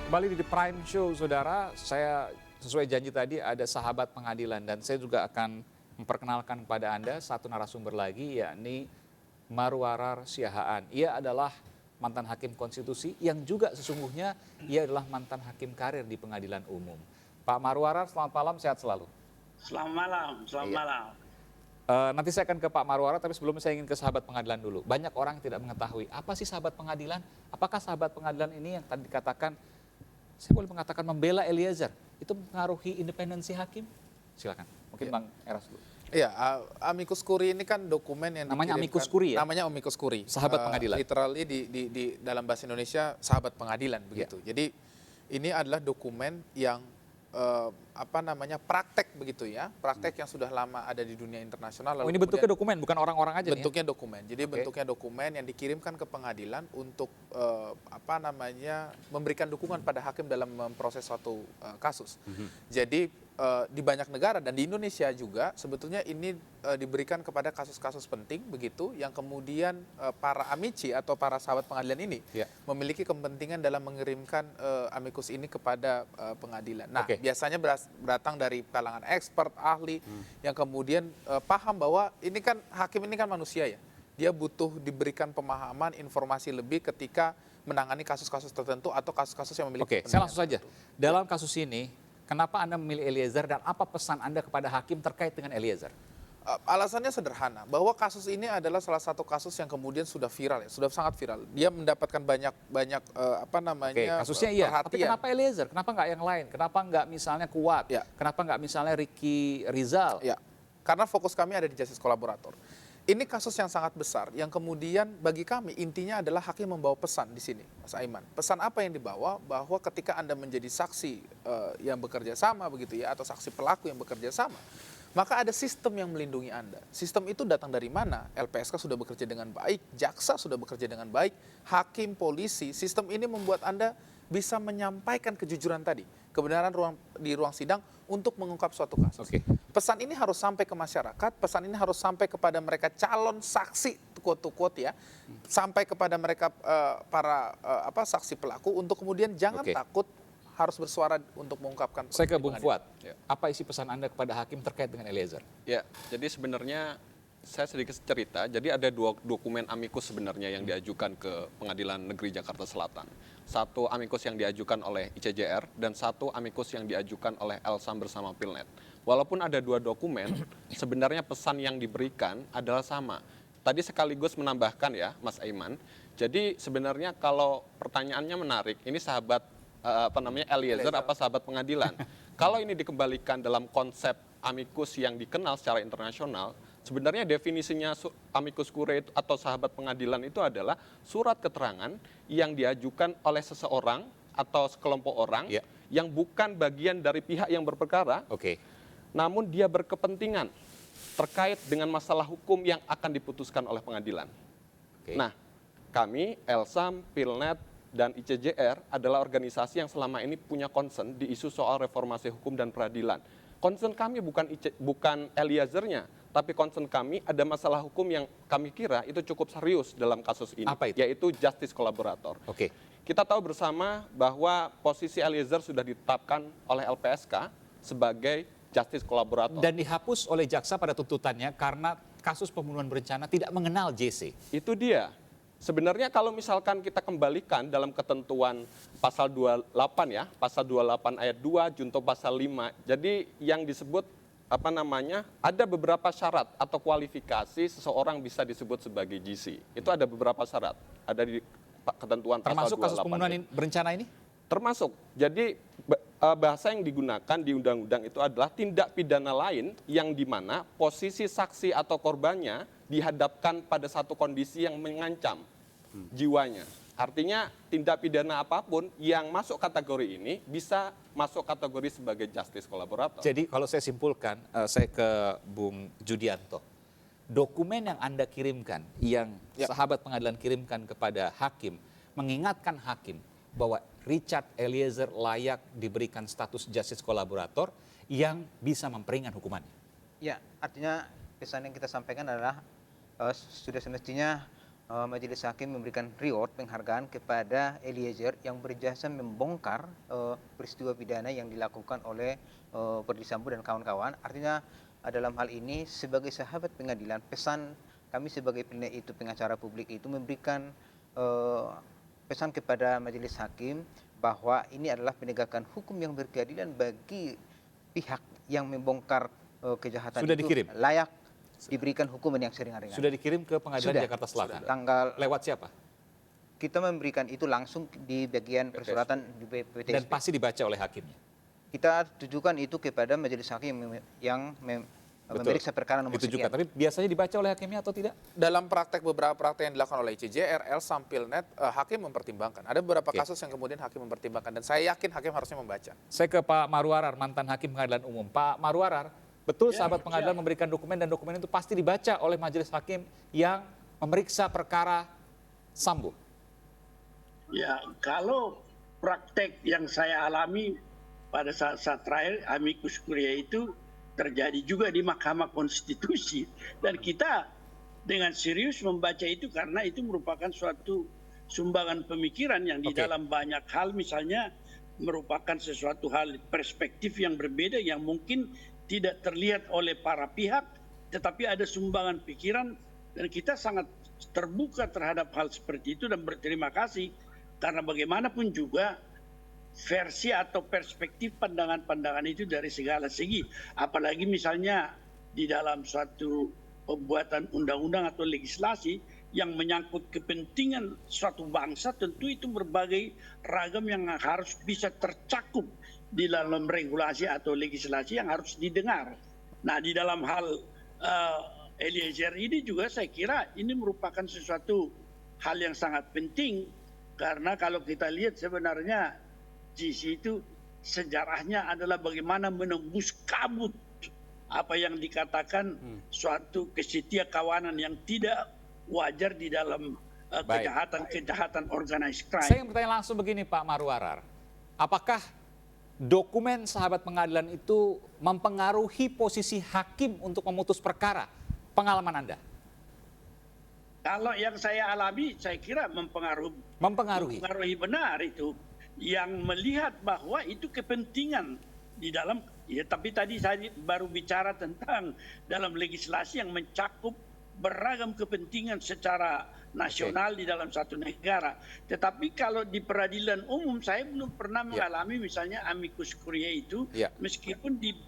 Kembali di The Prime Show, saudara. Saya sesuai janji tadi ada sahabat pengadilan dan saya juga akan memperkenalkan kepada Anda satu narasumber lagi, yakni Marwarar Siahaan. Ia adalah mantan hakim konstitusi yang juga sesungguhnya ia adalah mantan hakim karir di pengadilan umum. Pak Marwarar, selamat malam, sehat selalu. Selamat malam, selamat malam. Nanti saya akan ke Pak Marwarar, tapi sebelumnya saya ingin ke sahabat pengadilan dulu. Banyak orang yang tidak mengetahui apa sih sahabat pengadilan. Apakah sahabat pengadilan ini yang tadi dikatakan, saya boleh mengatakan membela Eliezer, itu mempengaruhi independensi hakim? Silakan, mungkin Bang Eras dulu. Iya, amicus curiae ini kan dokumen yang Namanya dikirimkan- amicus curiae ya? Namanya amicus curiae. Sahabat pengadilan. Literally di dalam bahasa Indonesia sahabat pengadilan begitu. Jadi ini adalah dokumen yang praktek begitu ya, praktek yang sudah lama ada di dunia internasional. Oh, lalu ini bentuknya kemudian dokumen, bukan orang-orang aja nih ya? bentuknya dokumen. Jadi bentuknya dokumen yang dikirimkan ke pengadilan untuk memberikan dukungan pada hakim dalam memproses suatu kasus. Jadi di banyak negara dan di Indonesia juga sebetulnya ini diberikan kepada kasus-kasus penting begitu yang kemudian para amici atau para sahabat pengadilan ini memiliki kepentingan dalam mengirimkan amicus ini kepada pengadilan. Nah, biasanya datang dari kalangan expert, ahli yang kemudian paham bahwa ini kan hakim ini kan manusia ya. Dia butuh diberikan pemahaman, informasi lebih ketika menangani kasus-kasus tertentu atau kasus-kasus yang memiliki Saya langsung saja. Dalam kasus ini, kenapa Anda memilih Eliezer dan apa pesan Anda kepada hakim terkait dengan Eliezer? Alasannya sederhana, bahwa kasus ini adalah salah satu kasus yang kemudian sudah viral ya, sudah sangat viral. Dia mendapatkan banyak Kasusnya iya, tapi perhatian. kenapa Eliezer? Kenapa nggak yang lain? Kenapa nggak misalnya Kuat? Kenapa nggak misalnya Ricky Rizal? Ya, karena fokus kami ada di justice kolaborator. Ini kasus yang sangat besar, yang kemudian bagi kami intinya adalah hakim membawa pesan di sini, Mas Aiman. Pesan apa yang dibawa? Bahwa ketika Anda menjadi saksi yang bekerja sama begitu ya, atau saksi pelaku yang bekerja sama, maka ada sistem yang melindungi Anda. Sistem itu datang dari mana? LPSK sudah bekerja dengan baik, jaksa sudah bekerja dengan baik, hakim, polisi. Sistem ini membuat Anda bisa menyampaikan kejujuran tadi, kebenaran di ruang sidang untuk mengungkap suatu kasus. Pesan ini harus sampai ke masyarakat, pesan ini harus sampai kepada mereka calon saksi, quote-to-quote ya, sampai kepada mereka saksi pelaku untuk kemudian jangan takut harus bersuara untuk mengungkapkan. Saya ke Bung Fuad. Apa isi pesan Anda kepada hakim terkait dengan Eliezer? Ya, jadi sebenarnya saya sedikit cerita. Jadi ada dua dokumen amicus sebenarnya yang diajukan ke Pengadilan Negeri Jakarta Selatan. Satu amicus yang diajukan oleh ICJR dan satu amicus yang diajukan oleh Elsam bersama Pilnet. Walaupun ada dua dokumen, sebenarnya pesan yang diberikan adalah sama. Tadi sekaligus menambahkan ya, Mas Aiman. Jadi sebenarnya kalau pertanyaannya menarik, ini sahabat Eliezer apa sahabat pengadilan? Kalau ini dikembalikan dalam konsep amicus yang dikenal secara internasional, sebenarnya definisinya amicus curiae atau sahabat pengadilan itu adalah surat keterangan yang diajukan oleh seseorang atau sekelompok orang yang bukan bagian dari pihak yang berperkara, namun dia berkepentingan terkait dengan masalah hukum yang akan diputuskan oleh pengadilan. Nah, kami, Elsam, Pilnet, dan ICJR adalah organisasi yang selama ini punya concern di isu soal reformasi hukum dan peradilan. Concern kami bukan Eliezernya, tapi concern kami ada masalah hukum yang kami kira itu cukup serius dalam kasus ini, yaitu justice kolaborator. Kita tahu bersama bahwa posisi Eliezer sudah ditetapkan oleh LPSK sebagai justice kolaborator. Dan dihapus oleh jaksa pada tuntutannya karena kasus pembunuhan berencana tidak mengenal JC. Itu dia. Sebenarnya kalau misalkan kita kembalikan dalam ketentuan pasal 28 ya, pasal 28 ayat 2, junto pasal 5. Jadi yang disebut ada beberapa syarat atau kualifikasi seseorang bisa disebut sebagai GC. Itu ada beberapa syarat. Ada di ketentuan pasal 28. Termasuk kasus pembunuhan berencana ini? Termasuk. Jadi bahasa yang digunakan di undang-undang itu adalah tindak pidana lain yang dimana posisi saksi atau korbannya dihadapkan pada satu kondisi yang mengancam jiwanya. Artinya tindak pidana apapun yang masuk kategori ini bisa masuk kategori sebagai justice kolaborator. Jadi kalau saya simpulkan, saya ke Bung Judianto. Dokumen yang Anda kirimkan, yang sahabat pengadilan kirimkan kepada hakim, mengingatkan hakim bahwa Richard Eliezer layak diberikan status justice kolaborator yang bisa memperingan hukumannya. Ya, artinya pesan yang kita sampaikan adalah sudah semestinya Majelis Hakim memberikan reward penghargaan kepada Eliezer yang berjasa membongkar peristiwa pidana yang dilakukan oleh Verdi Sambo dan kawan-kawan. Artinya dalam hal ini sebagai sahabat pengadilan, pesan kami sebagai pengacara publik itu memberikan pesan kepada Majelis Hakim bahwa ini adalah penegakan hukum yang berkeadilan bagi pihak yang membongkar kejahatan. Sudah itu dikirim? layak diberikan hukuman yang seringan-ringan. Sudah dikirim ke Pengadilan Sudah. Jakarta Selatan. Tanggal Lewat siapa? kita memberikan itu langsung di bagian persuratan di PTSP. Dan pasti dibaca oleh hakimnya. Kita tujukan itu kepada Majelis Hakim yang memeriksa perkara nomor Ditujukan. sekian. Tapi biasanya dibaca oleh hakimnya atau tidak? Dalam beberapa praktek yang dilakukan oleh ICJR, El Sampilnet, hakim mempertimbangkan. Ada beberapa Oke. kasus yang kemudian hakim mempertimbangkan. Dan saya yakin hakim harusnya membaca. Saya ke Pak Marwarar, mantan hakim pengadilan umum. Pak Marwarar, betul sahabat pengadilan memberikan dokumen dan dokumen itu pasti dibaca oleh majelis hakim yang memeriksa perkara Sambo. Ya, kalau praktek yang saya alami pada saat terakhir amicus curiae itu terjadi juga di Mahkamah Konstitusi, dan kita dengan serius membaca itu karena itu merupakan suatu sumbangan pemikiran yang di Oke. dalam banyak hal, misalnya merupakan sesuatu hal perspektif yang berbeda yang mungkin tidak terlihat oleh para pihak, tetapi ada sumbangan pikiran, dan kita sangat terbuka terhadap hal seperti itu dan berterima kasih karena bagaimanapun juga versi atau perspektif pandangan-pandangan itu dari segala segi, apalagi misalnya di dalam suatu pembuatan undang-undang atau legislasi yang menyangkut kepentingan suatu bangsa, tentu itu berbagai ragam yang harus bisa tercakup di dalam regulasi atau legislasi yang harus didengar. Nah, di dalam hal Eliezer ini juga saya kira ini merupakan sesuatu hal yang sangat penting, karena kalau kita lihat sebenarnya GC itu sejarahnya adalah bagaimana menembus kabut apa yang dikatakan suatu kesetia kawanan yang tidak wajar di dalam kejahatan organized crime. Saya ingin bertanya langsung begini Pak Marwarar, apakah dokumen sahabat pengadilan itu mempengaruhi posisi hakim untuk memutus perkara? Pengalaman Anda? Kalau yang saya alami, saya kira mempengaruhi benar itu. Yang melihat bahwa itu kepentingan di dalam, ya tapi tadi saya baru bicara tentang dalam legislasi yang mencakup beragam kepentingan secara nasional di dalam satu negara. Tetapi kalau di peradilan umum saya belum pernah mengalami misalnya amicus curiae itu, meskipun di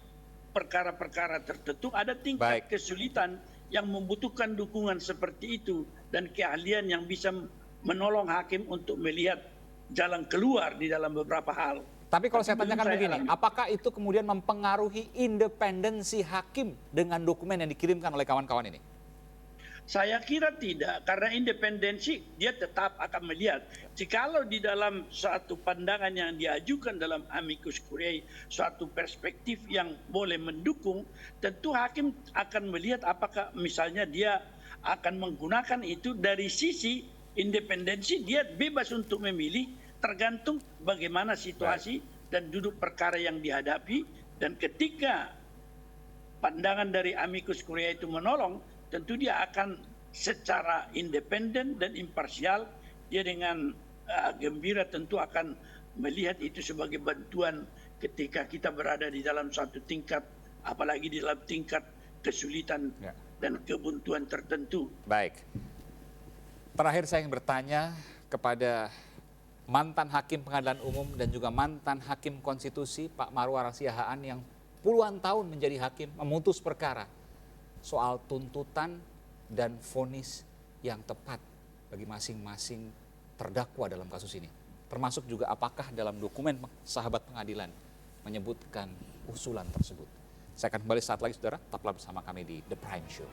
perkara-perkara tertentu ada tingkat kesulitan yang membutuhkan dukungan seperti itu dan keahlian yang bisa menolong hakim untuk melihat jalan keluar di dalam beberapa hal. Tapi kalau saya tanyakan begini, apakah itu kemudian mempengaruhi independensi hakim dengan dokumen yang dikirimkan oleh kawan-kawan ini? Saya kira tidak, karena independensi dia tetap akan melihat. Jikalau di dalam suatu pandangan yang diajukan dalam amicus curiae, suatu perspektif yang boleh mendukung, tentu hakim akan melihat apakah misalnya dia akan menggunakan itu dari sisi independensi, dia bebas untuk memilih tergantung bagaimana situasi dan duduk perkara yang dihadapi, dan ketika pandangan dari amicus curiae itu menolong, tentu dia akan secara independen dan imparsial, dia dengan gembira tentu akan melihat itu sebagai bantuan ketika kita berada di dalam suatu tingkat, apalagi di dalam tingkat kesulitan dan kebuntuan tertentu. Baik. Terakhir saya ingin bertanya kepada mantan hakim pengadilan umum dan juga mantan hakim konstitusi Pak Marwarar Siahaan yang puluhan tahun menjadi hakim, memutus perkara soal tuntutan dan vonis yang tepat bagi masing-masing terdakwa dalam kasus ini. Termasuk juga apakah dalam dokumen sahabat pengadilan menyebutkan usulan tersebut. Saya akan kembali saat lagi saudara, tetaplah bersama kami di The Prime Show.